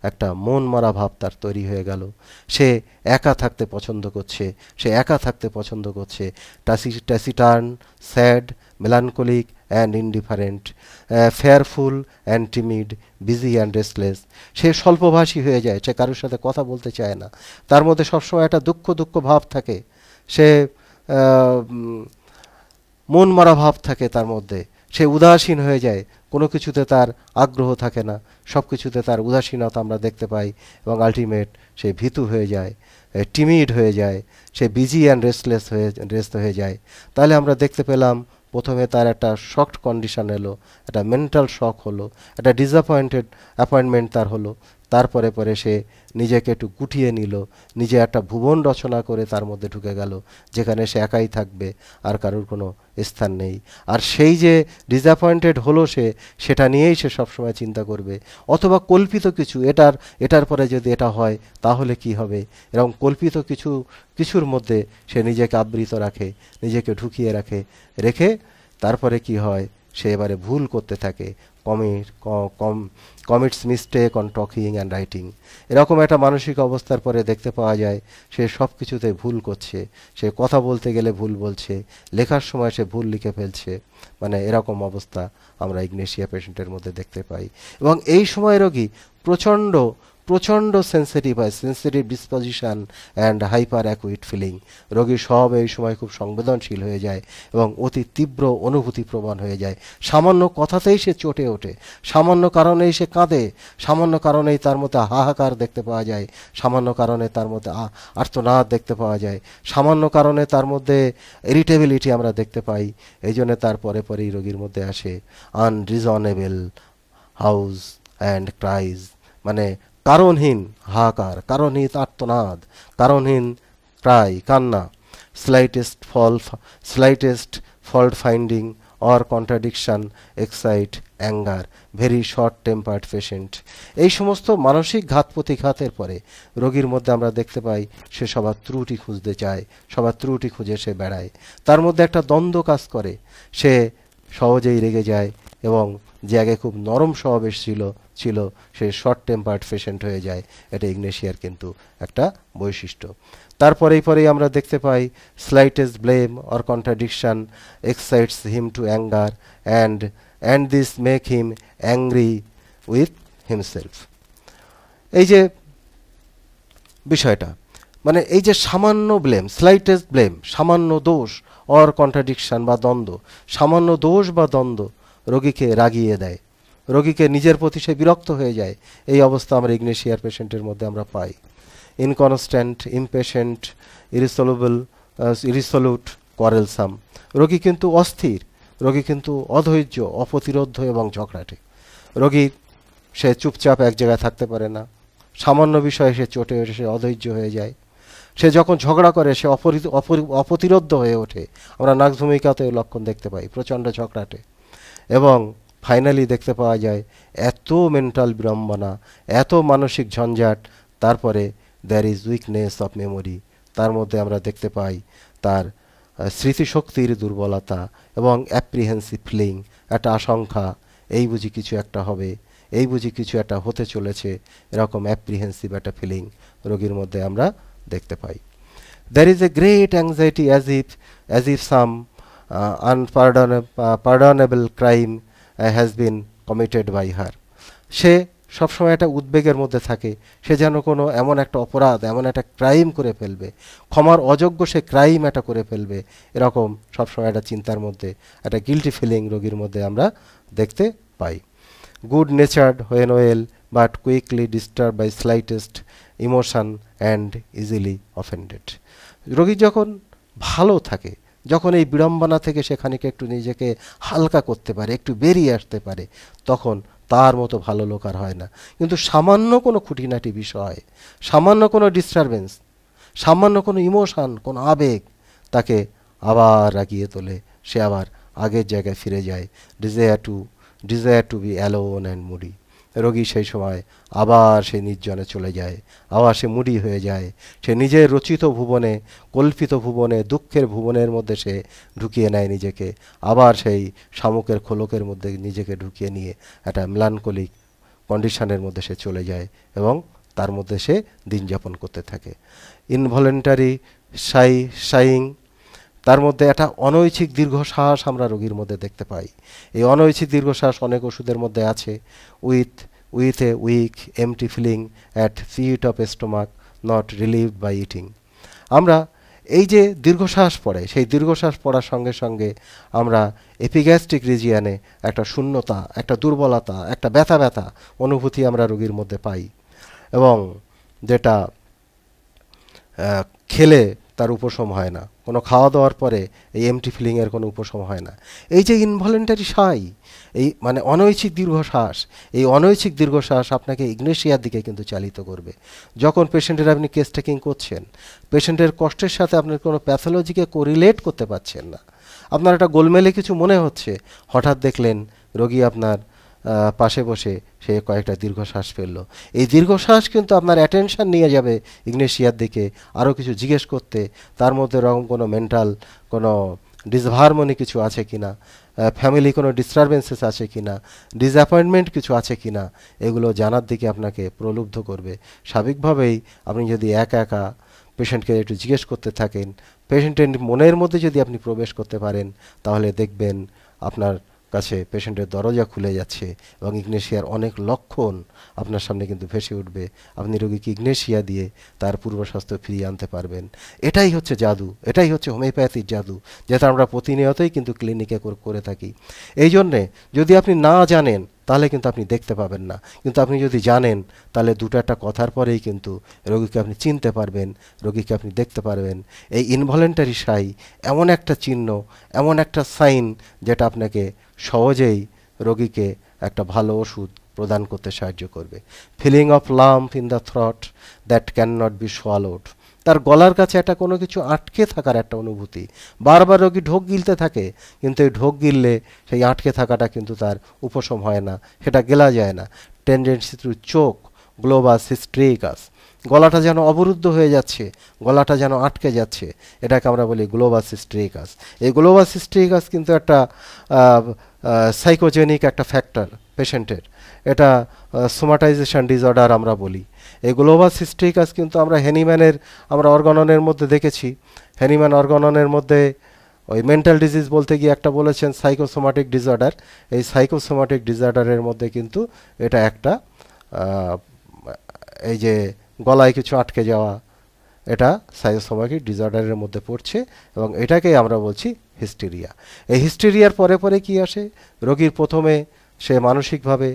একটা মন মারা ভাব তার তৈরি হয়ে গেল। সে একা থাকতে পছন্দ করছে, সে একা থাকতে পছন্দ করছে। Taciturn, sad, melancholic and indifferent, fearful and timid, busy and restless. সে স্বল্পভাষী হয়ে যায়, সে কারোর সাথে কথা বলতে চায় না, তার মধ্যে সবসময় একটা দুঃখ দুঃখ ভাব থাকে, সে মন মারা ভাব থাকে তার মধ্যে, সে উদাসীন হয়ে যায়, কোনো কিছুতে তার আগ্রহ থাকে না, সব কিছুতে তার উদাসীনতা আমরা দেখতে পাই। এবং আলটিমেট সে ভীতু হয়ে যায়, টিমিড হয়ে যায়, সে বিজি অ্যান্ড রেস্ট হয়ে যায়। তাহলে আমরা দেখতে পেলাম প্রথমে তার একটা শকড কন্ডিশন এলো, একটা মেন্টাল শক হলো, একটা অ্যাপয়েন্টমেন্ট তার হলো। তারপরে পরে সে নিজেকে একটু গুটিয়ে নিল, নিজে একটা ভুবন রচনা করে তার মধ্যে ঢুকে গেল, যেখানে সে একাই থাকবে, আর কারোর কোনো স্থান নেই। আর সেই যে ডিসঅ্যাপয়েন্টেড হলো সে, সেটা নিয়েই সে সবসময় চিন্তা করবে, অথবা কল্পিত কিছু, এটার পরে যদি এটা হয় তাহলে কি হবে, এরকম কল্পিত কিছুর মধ্যে সে নিজেকে আবৃত রাখে, নিজেকে ঢুকিয়ে রেখে তারপরে কি হয়, সে এবারে ভুল করতে থাকে, commits mistake on talking and writing. এরকম একটা মানসিক অবস্থার পরে দেখতে পাওয়া যায় সে সব কিছুতে ভুল করছে, সে কথা বলতে গেলে ভুল বলছে, লেখার সময় সে ভুল লিখে ফেলছে, মানে এরকম অবস্থা আমরা ইগনেশিয়া পেশেন্টের মধ্যে দেখতে পাই। এবং এই সময় রোগী প্রচণ্ড সেন্সিটিভ হয়, sensitive disposition and hyperacute feeling. রোগী সব এই সময় খুব সংবেদনশীল হয়ে যায় এবং অতি তীব্র অনুভূতি প্রবণ হয়ে যায়। সামান্য কথাতেই সে চটে ওঠে, সামান্য কারণেই সে কাঁদে, সামান্য কারণেই তার মধ্যে হাহাকার দেখতে পাওয়া যায়, সামান্য কারণে তার মধ্যে আর্তনাদ দেখতে পাওয়া যায়, সামান্য কারণে তার মধ্যে ইরিটেবিলিটি আমরা দেখতে পাই। এই জন্য তার পরেই রোগীর মধ্যে আসে আনরিজনেবল হাউস অ্যান্ড ক্রাইজ, মানে কারণহীন হাহাকার, কারণহীন আর্তনাদ, কারণহীন ক্রাই, কান্না, slightest fault finding or contradiction excite anger, very short tempered patient. এই সমস্ত মানসিক ঘাত প্রতিঘাতের পরে রোগীর মধ্যে আমরা দেখতে পাই সে সবার ত্রুটি খুঁজতে চায়, সবার ত্রুটি খুঁজে সে বেড়ায়, তার মধ্যে একটা দ্বন্দ্ব কাজ করে, সে সহজেই রেগে যায় এবং যে আগে খুব নরম স্বভাবের ছিল সে শর্ট টেম্পার্ড পেশেন্ট হয়ে যায়। এটা ইগনেশিয়ার কিন্তু একটা বৈশিষ্ট্য। তারপরেই আমরা দেখতে পাই slightest blame or contradiction excites him to anger and this make him angry with himself. এই যে বিষয়টা, মানে এই যে সামান্য ব্লেম, স্লাইটেস্ট ব্লেম, সামান্য দোষ অর কন্ট্রাডিকশন বা দ্বন্দ্ব, সামান্য দোষ বা দ্বন্দ্ব রোগীকে রাগিয়ে দেয়, রোগীকে নিজের প্রতি সে বিরক্ত হয়ে যায়। এই অবস্থা আমরা ইগনেশিয়ার পেশেন্টের মধ্যে আমরা পাই। ইনকনস্ট্যান্ট, ইমপেশেন্ট, ইরিসোলুট, কোয়ারেলসাম। রোগী কিন্তু অস্থির, রোগী কিন্তু অধৈর্য, অপ্রতিরোধ্য এবং ঝগড়াটে। রোগী সে চুপচাপ এক জায়গায় থাকতে পারে না, সামান্য বিষয়ে সে চটে ওঠে, সে অধৈর্য হয়ে যায়। সে যখন ঝগড়া করে সে অপ্রতিরোধ্য হয়ে ওঠে। আমরা নাকভূমিকাতে লক্ষণ দেখতে পাই, প্রচণ্ড ঝগড়াটে। এবং ফাইনালি দেখতে পাওয়া যায় এত মেন্টাল বিড়ম্বনা, এত মানসিক ঝঞ্ঝাট, তারপরে there is weakness of memory. তার মধ্যে আমরা দেখতে পাই তার স্মৃতিশক্তির দুর্বলতা এবং অ্যাপ্রিহেন্সিভ ফিলিং, একটা আশঙ্কা, এই বুঝি কিছু একটা হবে, এই বুঝি কিছু একটা হতে চলেছে, এরকম অ্যাপ্রিহেন্সিভ একটা ফিলিং রোগীর মধ্যে আমরা দেখতে পাই। There is a great anxiety as if some unpardonable crime has been committed by her. সে সবসময় একটা উদ্বেগের মধ্যে থাকে, সে যেন কোনো এমন একটা অপরাধ, এমন একটা ক্রাইম করে ফেলবে, ক্ষমার অযোগ্য সে ক্রাইম একটা করে ফেলবে, এরকম সবসময় একটা চিন্তার মধ্যে, একটা গিল্টি ফিলিং রোগীর মধ্যে আমরা দেখতে পাই। Good natured when well but quickly disturb by slightest emotion and easily offended. রোগী যখন ভালো থাকে, যখন এই বিড়ম্বনা থেকে সেখানেকে একটু নিজেকে হালকা করতে পারে, একটু বেরিয়ে আসতে পারে, তখন তার মতো ভালো লোক আর হয় না। কিন্তু সামান্য কোনো খুঁটিনাটি বিষয়, সামান্য কোনো ডিস্টারবেন্স, সামান্য কোনো ইমোশন, কোনো আবেগ তাকে আবার রাগিয়ে তোলে, সে আবার আগের জায়গায় ফিরে যায়, desire to be alone and moody. রোগী সেই সময় আবার সে নির্জনে চলে যায়, আবার সে মুডি হয়ে যায়, সে নিজের রচিত ভুবনে, কল্পিত ভুবনে, দুঃখের ভুবনের মধ্যে সে ঢুকিয়ে নেয় নিজেকে, আবার সেই শামুকের খোলকের মধ্যে নিজেকে ঢুকিয়ে নিয়ে একটা মেলানকলিক কন্ডিশনের মধ্যে সে চলে যায় এবং তার মধ্যে সে দিন যাপন করতে থাকে। ইনভলেন্টারি সাইং, তার মধ্যে একটা অনৈচ্ছিক দীর্ঘশ্বাস আমরা রোগীর মধ্যে দেখতে পাই। এই অনৈচ্ছিক দীর্ঘশ্বাস অনেক ওষুধের মধ্যে আছে। With a weak empty feeling at pit of stomach not relieved by eating. আমরা এই যে দীর্ঘশ্বাস পড়ে, সেই দীর্ঘশ্বাস পড়ার সঙ্গে সঙ্গে আমরা এপিগ্যাস্ট্রিক রিজিয়ানে একটা শূন্যতা, একটা দুর্বলতা, একটা ব্যথা অনুভূতি আমরা রোগীর মধ্যে পাই, এবং যেটা খেলে তার উপশম হয় না, কোনো খাওয়া দাওয়ার পরে এই এমটি ফিলিংয়ের কোনো উপশম হয় না। এই যে ইনভলেন্টারি সাই, এই মানে অনৈচ্ছিক দীর্ঘশ্বাস, এই অনৈচ্ছিক দীর্ঘশ্বাস আপনাকে ইগনেশিয়ার দিকে কিন্তু চালিত করবে। যখন পেশেন্টের আপনি কেস টেকিং করছেন, পেশেন্টের কষ্টের সাথে আপনার কোনো প্যাথোলজিকে কোরিলেট করতে পারছেন না, আপনার একটা গোলমেলে কিছু মনে হচ্ছে, হঠাৎ দেখলেন রোগী আপনার পাশে বসে সে কয়েকটা দীর্ঘশ্বাস ফেললো। এই দীর্ঘশ্বাস কিন্তু আপনার অ্যাটেনশন নিয়ে যাবে ইগনেশিয়ার দিকে, আরও কিছু জিজ্ঞেস করতে, তার মধ্যে এরকম কোনো মেন্টাল কোনো ডিসহারমনি কিছু আছে কিনা, ফ্যামিলি কোনো ডিস্টারবেন্সেস আছে কিনা, ডিসঅ্যাপয়েন্টমেন্ট কিছু আছে কিনা, এগুলো জানার দিকে আপনাকে প্রলুব্ধ করবে। স্বাভাবিকভাবেই আপনি যদি একা পেশেন্টকে একটু জিজ্ঞেস করতে থাকেন, পেশেন্টের মনের মধ্যে যদি আপনি প্রবেশ করতে পারেন, তাহলে দেখবেন আপনার কাছে পেশেন্টের দরজা খুলে যাচ্ছে এবং ইগনেশিয়ার অনেক লক্ষণ আপনার সামনে কিন্তু ভেসে উঠবে। আপনি রোগীকে ইগনেশিয়া দিয়ে তার পূর্ব স্বাস্থ্য ফিরিয়ে আনতে পারবেন। এটাই হচ্ছে জাদু, এটাই হচ্ছে হোমিওপ্যাথির জাদু, যেটা আমরা প্রতিনিয়তই কিন্তু ক্লিনিকে করে থাকি। এই জন্যে যদি আপনি না জানেন তাহলে কিন্তু আপনি দেখতে পাবেন না, কিন্তু আপনি যদি জানেন তাহলে দুটো একটা কথার পরেই কিন্তু রোগীকে আপনি চিনতে পারবেন, রোগীকে আপনি দেখতে পারবেন। এই ইনভলেন্টারি সাই এমন একটা চিহ্ন, এমন একটা সাইন, যেটা আপনাকে সহজেই রোগীকে একটা ভালো ওষুধ প্রদান করতে সাহায্য করবে। Feeling of lump in the throat that can not be swallowed, তার গলার কাছে একটা কোনো কিছু আটকে থাকার একটা অনুভূতি, বারবার রোগী ঢোক গিলতে থাকে, কিন্তু এই ঢোক গিললে সেই আটকে থাকাটা কিন্তু তার উপশম হয় না, সেটা গেলা যায় না। টেন্ডেন্সি টু চোক, গ্লোবাস হিস্ট্রিকাস, গলাটা যেন অবরুদ্ধ হয়ে যাচ্ছে, গলাটা যেন আটকে যাচ্ছে, এটাকে আমরা বলি গ্লোবাস হিস্ট্রিকাস। এই গ্লোবাস হিস্ট্রিকাস কিন্তু একটা সাইকোজেনিক একটা ফ্যাক্টর পেশেন্টের, এটা সোমাটাইজেশন ডিসঅর্ডার আমরা বলি। এই গ্লোবাস হিস্ট্রিকাস কিন্তু আমরা হেনিম্যানের অর্গাননের মধ্যে দেখেছি। হেনিম্যান অর্গাননের মধ্যে ওই মেন্টাল ডিজিজ বলতে গিয়ে একটা বলেছেন সাইকোসোমাটিক ডিসঅর্ডার। এই সাইকোসোমাটিক ডিসঅর্ডারের মধ্যে কিন্তু এটা একটা এই যে গলায় কিছু আটকে যাওয়া, এটা সাইকোসোমাটিক ডিসঅর্ডারের মধ্যে পড়ছে, এবং এটাকেই আমরা বলছি হিস্টেরিয়া। এই হিস্টেরিয়ার পরে পরে কি আসে, রোগীর প্রথমে সে মানসিকভাবে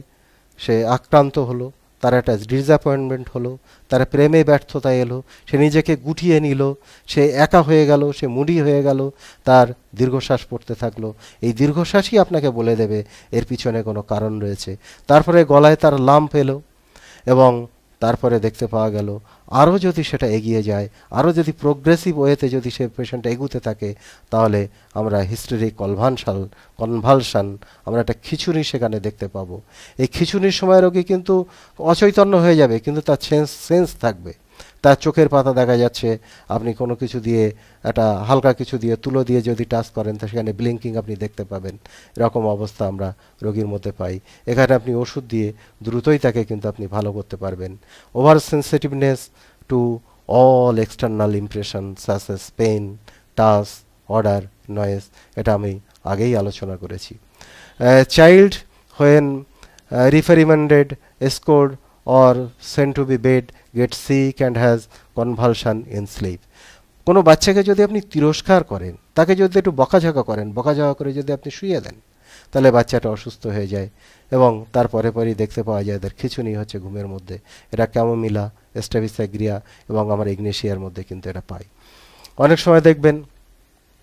সে আক্রান্ত হলো, তার একটা ডিসঅ্যাপয়েন্টমেন্ট হলো, তার প্রেমে ব্যর্থতা এলো, সে নিজেকে গুটিয়ে নিল, সে একা হয়ে গেল, সে মুডি হয়ে গেল, তার দীর্ঘশ্বাস পড়তে থাকলো। এই দীর্ঘশ্বাসই আপনাকে বলে দেবে এর পিছনে কোনো কারণ রয়েছে। তারপরে গলায় তার লাম্প এলো, এবং তারপরে দেখতে পাওয়া গেল আরও যদি সেটা এগিয়ে যায়, আরও যদি প্রোগ্রেসিভ ওয়েতে যদি সে পেশেন্ট এগুতে থাকে, তাহলে আমরা হিস্টেরিক কনভালশন, আমরা একটা খিঁচুনি সেখানে দেখতে পাবো। এই খিঁচুনির সময় রোগী কিন্তু অচৈতন্য হয়ে যাবে, কিন্তু তার সেন্স থাকবে, তার চোখের পাতা দেখা যাচ্ছে। আপনি কোনো কিছু দিয়ে, একটা হালকা কিছু দিয়ে, তুলো দিয়ে যদি টাচ করেন, তা সেখানে ব্লিঙ্কিং আপনি দেখতে পাবেন। এরকম অবস্থা আমরা রোগীর মধ্যে পাই। এখানে আপনি ওষুধ দিয়ে দ্রুতই তাকে কিন্তু আপনি ভালো করতে পারবেন। Over sensitiveness to all external impression such as pain, touch, odour, noise, এটা আমি আগেই আলোচনা করেছি। Child when reprimanded, scolded or sent to be bed get sick and has convulsion in sleep. কোনো বাচ্চাকে যদি আপনি তিরস্কার করেন, তাকে যদি একটু বকাঝকা করেন, বকাঝকা করে যদি আপনি শুইয়ে দেন, তাহলে বাচ্চাটা অসুস্থ হয়ে যায়, এবং তারপরে পরেই দেখতে পাওয়া যায় তার খিঁচুনি হচ্ছে ঘুমের মধ্যে। এটা ক্যামোমিলা, স্ট্যাফিস অ্যাগ্রিয়া এবং আমার ইগনেশিয়ার মধ্যে কিন্তু এটা পাই। অনেক সময় দেখবেন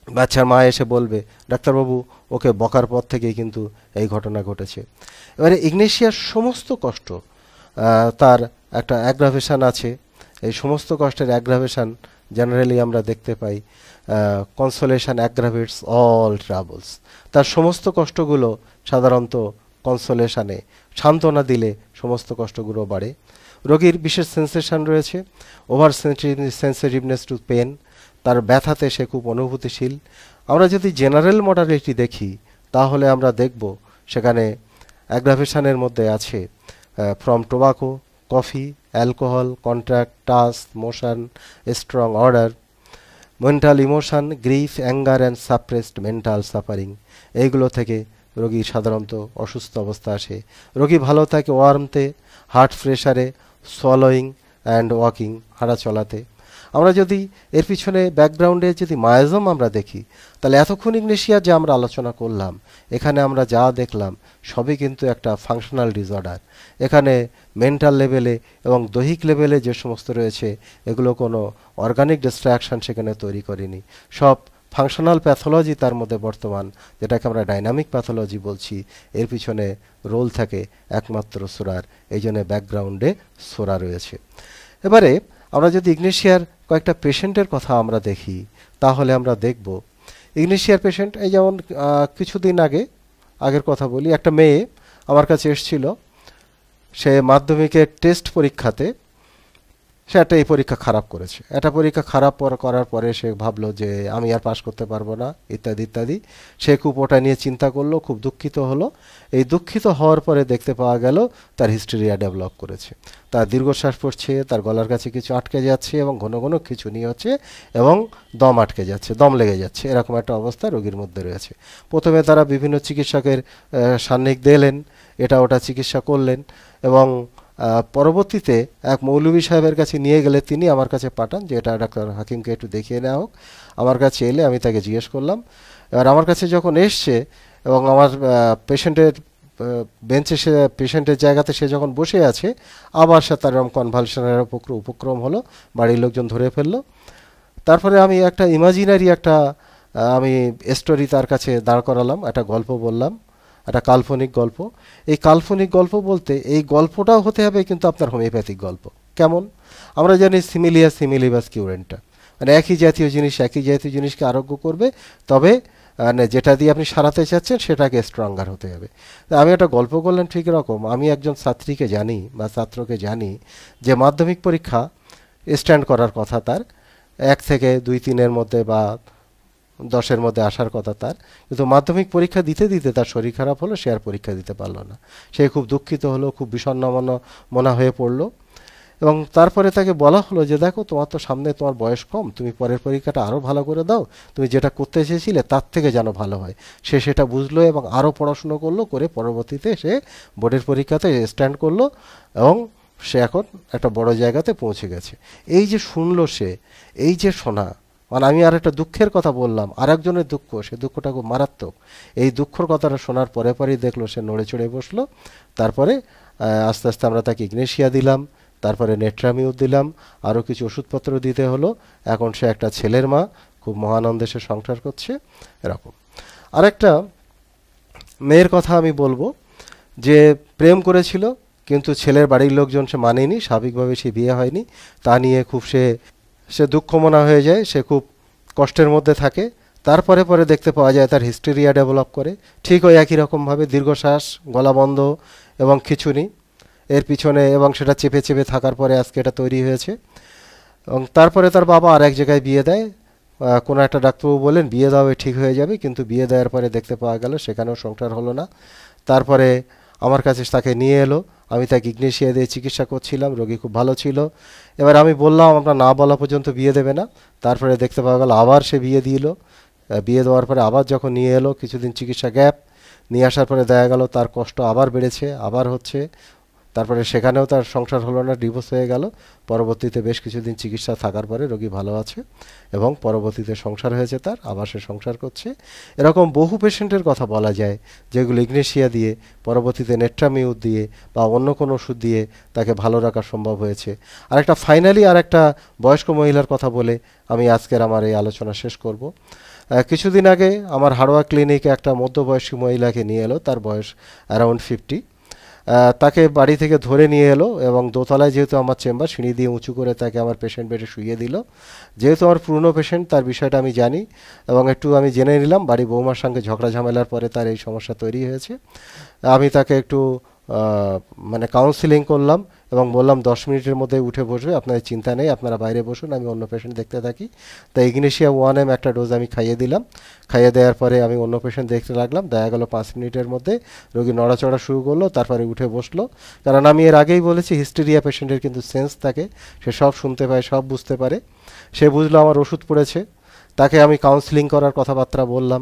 বাচ্চার মা এসে বলবে, ডাক্তারবাবু ওকে বকার পর থেকেই কিন্তু এই ঘটনা ঘটেছে। এবারে ইগনেশিয়ার সমস্ত কষ্ট তার একটা অ্যাগ্রাভেশন আছে। এই সমস্ত কষ্টের অ্যাগ্রাভেশন জেনারেলি আমরা দেখতে পাই কনসোলেশন অ্যাগ্রাভেটস অল ট্রাবলস। তার সমস্ত কষ্টগুলো সাধারণত কনসোলেশনে, সান্ত্বনা দিলে সমস্ত কষ্টগুলো বাড়ে। রোগীর বিশেষ সেন্সেশন রয়েছে, ওভার সেন্সিটিভনেস টু পেন, তার ব্যথাতে সে খুব অনুভূতিশীল। আমরা যদি জেনারেল মডালিটি দেখি, তাহলে আমরা দেখব সেখানে অ্যাগ্রাভেশনের মধ্যে আছে from tobacco, coffee, alcohol, contact, task, motion, strong order, mental emotion, grief, anger and suppressed mental suffering। এইগুলো থেকে রোগী সাধারণত অসুস্থ অবস্থা আসে। রোগী ভালো থাকে ওয়ার্মতে, হার্ট প্রেশারে, সোয়ালোয়িং অ্যান্ড ওয়াকিং, হাঁটা চলাতে। আমরা যদি এর পিছনে ব্যাকগ্রাউন্ডে যদি মায়াজম আমরা দেখি, তাহলে এতক্ষণ ইগনেশিয়া যে আমরা আলোচনা করলাম, এখানে আমরা যা দেখলাম সবই কিন্তু একটা ফাংশনাল ডিসঅর্ডার। এখানে মেন্টাল লেভেলে এবং দৈহিক লেভেলে যে সমস্ত রয়েছে, এগুলো কোনো অর্গানিক ডিস্ট্রাকশন সেখানে তৈরি করেনি, সব ফাংশনাল প্যাথোলজি তার মধ্যে বর্তমান, যেটাকে আমরা ডাইনামিক প্যাথোলজি বলছি। এর পিছনে রোল থাকে একমাত্র সোরার, এই জন্য ব্যাকগ্রাউন্ডে সোরা রয়েছে। এবারে আমরা যদি ইগনেশিয়ার কয়েকটা পেশেন্টের কথা আমরা দেখি, তাহলে আমরা দেখব ইগনেশিয়ার পেশেন্ট, এই যেমন কিছুদিন আগের কথা বলি, একটা মেয়ে আমার কাছে এসেছিল। সে মাধ্যমিকের টেস্ট পরীক্ষাতে সে একটা এই পরীক্ষা খারাপ করেছে। একটা পরীক্ষা খারাপ করার পরে সে ভাবলো যে আমি আর পাশ করতে পারবো না, ইত্যাদি ইত্যাদি। সে খুব ওটা নিয়ে চিন্তা করলো, খুব দুঃখিত হলো। এই দুঃখিত হওয়ার পরে দেখতে পাওয়া গেল তার হিস্টেরিয়া ডেভেলপ করেছে। তার দীর্ঘশ্বাস পড়ছে, তার গলার কাছে কিছু আটকে যাচ্ছে এবং ঘন ঘন খিঁচুনি হচ্ছে এবং দম আটকে যাচ্ছে, দম লেগে যাচ্ছে, এরকম একটা অবস্থা রোগীর মধ্যে রয়েছে। প্রথমে তারা বিভিন্ন চিকিৎসকের সান্নিধ্যে এলেন, এটা ওটা চিকিৎসা করলেন এবং পরবর্তীতে এক মৌলভী সাহেবের কাছে নিয়ে গেলে তিনি আমার কাছে পাঠান যে এটা ডাক্তার হাকিমকে একটু দেখিয়ে নেওয়া হোক। আমার কাছে এলে আমি তাকে জিজ্ঞেস করলাম। এবার আমার কাছে যখন এসছে এবং আমার পেশেন্টের বেঞ্চে, সে পেশেন্টের জায়গাতে সে যখন বসে আছে, আবার সে তার এরকম কনভালশনের উপক্রম হলো, বাড়ির লোকজন ধরে ফেললো। তারপরে আমি একটা ইমাজিনারি একটা আমি স্টোরি তার কাছে দাঁড় করালাম, একটা গল্প বললাম, একটা কাল্পনিক গল্প। এই কাল্পনিক গল্প বলতে এই গল্পটাও হতে হবে কিন্তু আপনার হোমিওপ্যাথিক গল্প। কেমন? আমরা জানি সিমিলিয়া সিমিলিবাস কিউরেন্টা, মানে একই জাতীয় জিনিসকে আরোগ্য করবে, তবে মানে যেটা দিয়ে আপনি সারাতে চাচ্ছেন সেটাকে স্ট্রঙ্গার হতে হবে। আমি একটা গল্প করলাম, ঠিক এরকম আমি একজন ছাত্রীকে জানি বা ছাত্রকে জানি যে মাধ্যমিক পরীক্ষা স্ট্যান্ড করার কথা তার, 1 থেকে 2-3-এর মধ্যে বা 10-এর মধ্যে আসার কথা তার, কিন্তু মাধ্যমিক পরীক্ষা দিতে দিতে তার শরীর খারাপ হলো, সে আর পরীক্ষা দিতে পারলো না। সে খুব দুঃখিত হলো, খুব বিষণ্ণ মনা হয়ে পড়লো এবং তারপরে তাকে বলা হলো যে দেখো, তোমার তো সামনে, তোমার বয়স কম, তুমি পরের পরীক্ষাটা আরও ভালো করে দাও, তুমি যেটা করতে চেয়েছিলে তার থেকে যেন ভালো হয়। সে সেটা বুঝলো এবং আরও পড়াশুনো করলো, করে পরবর্তীতে সে বোর্ডের পরীক্ষাতে স্ট্যান্ড করলো এবং সে এখন একটা বড় জায়গাতে পৌঁছে গেছে। এই যে শুনলো সে, এই যে শোনা, মানে আমি আর একটা দুঃখের কথা বললাম, আর একজনের দুঃখ, সে দুঃখটা খুব মারাত্মক। এই দুঃখর কথাটা শোনার পরেই দেখলো সে নড়ে চড়ে বসলো। তারপরে আস্তে আস্তে আমরা তাকে ইগনেশিয়া দিলাম, তারপরে নেট্রামিউ দিলাম, আরও কিছু ওষুধপত্র দিতে হলো। এখন সে একটা ছেলের মা, খুব মহানন্দে সে সংসার করছে। এরকম আরেকটা মেয়ের কথা আমি বলবো, যে প্রেম করেছিল কিন্তু ছেলের বাড়ির লোকজন সে মানেনি, স্বাভাবিকভাবে সে বিয়ে হয়নি, তা নিয়ে খুব সে দুঃখমনা হয়ে যায়, সে খুব কষ্টের মধ্যে থাকে। তারপরে দেখতে পাওয়া যায় তার হিস্টেরিয়া ডেভেলপ করে, ঠিক ওই একই রকমভাবে দীর্ঘশ্বাস, গলা বন্ধ এবং খিঁচুনি এর পিছনে, এবং সেটা চেপে চেপে থাকার পরে আজকে এটা তৈরি হয়েছে। এবং তারপরে তার বাবা আর এক জায়গায় বিয়ে দেয়, কোনো একটা ডাক্তারবাবু বলেন বিয়ে দাও, ঠিক হয়ে যাবে, কিন্তু বিয়ে দেওয়ার পরে দেখতে পাওয়া গেল সেখানেও সংসার হলো না। তারপরে আমার কাছে তাকে নিয়ে এলো, আমি তাকে ইগনেশিয়া দিয়ে চিকিৎসা করছিলাম, রোগী খুব ভালো ছিল। এবার আমি বললাম আমরা না বলা পর্যন্ত বিয়ে দেবে না। তারপরে দেখতে পাওয়া গেল আবার সে বিয়ে দিল। বিয়ে দেওয়ার পরে আবার যখন নিয়ে এলো, কিছুদিন চিকিৎসা গ্যাপ, নিয়ে আসার পরে দেখা গেল তার কষ্ট আবার বেড়েছে, আবার হচ্ছে। তারপরে সেখানেও তার সংসার হলো না, ডিভোর্স হয়ে গেল। পরবর্তীতে বেশ কিছুদিন চিকিৎসা থাকার পরে রোগী ভালো আছে এবং পরবর্তীতে সংসার হয়েছে তার, আবার সে সংসার করছে। এরকম বহু পেশেন্টের কথা বলা যায় যেগুলো ইগনেশিয়া দিয়ে, পরবর্তীতে নেট্রামিউ দিয়ে বা অন্য কোনো ওষুধ দিয়ে তাকে ভালো রাখা সম্ভব হয়েছে। ফাইনালি আর একটা বয়স্ক মহিলার কথা বলে আমি আজকের আমার এই আলোচনা শেষ করব। কিছুদিন আগে আমার হাড়োয়া ক্লিনিকে একটা মধ্যবয়সী মহিলাকে নিয়ে এলো, তার বয়স অ্যারাউন্ড 50। তাকে বাড়ি থেকে ধরে নিয়ে এলো এবং দোতলায় যেহেতু আমার চেম্বার, সিঁড়ি দিয়ে উঁচু করে তাকে আমার পেশেন্ট বেডে শুইয়ে দিল। যেহেতু আমার পুরনো পেশেন্ট, তার বিষয়টা আমি জানি এবং একটু আমি জেনে নিলাম বাড়ি বৌমার সঙ্গে ঝগড়া ঝামেলার পরে তার এই সমস্যা তৈরি হয়েছে। আমি তাকে একটু মানে কাউন্সিলিং করলাম এবং বললাম 10 মিনিটের মধ্যে উঠে বসবে, আপনাদের চিন্তা নেই, আপনারা বাইরে বসুন, আমি অন্য পেশেন্ট দেখতে থাকি। তো ইগনেশিয়া 1M একটা ডোজ আমি খাইয়ে দিলাম। খাইয়ে দেওয়ার পরে আমি অন্য পেশেন্ট দেখতে লাগলাম। দেখা গেল 5 মিনিটের মধ্যে রোগী নড়াচড়া শুরু করলো, তারপরে উঠে বসলো। কারণ আমি এর আগেই বলেছি হিস্টেরিয়া পেশেন্টের কিন্তু সেন্স থাকে, সে সব শুনতে পায়, সব বুঝতে পারে। সে বুঝলো আমার ওষুধ পড়েছে, তাকে আমি কাউন্সিলিং করার কথাবার্তা বললাম,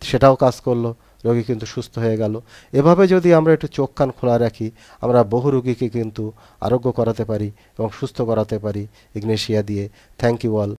সেটাও কাজ করলো, রোগী কিন্তু সুস্থ হয়ে গেল। এভাবে যদি আমরা একটু চোখ কান খোলা রাখি, আমরা বহু রোগীকে কিন্তু আরোগ্য করাতে পারি এবং সুস্থ করাতে পারি ইগনেশিয়া দিয়ে। Thank you all.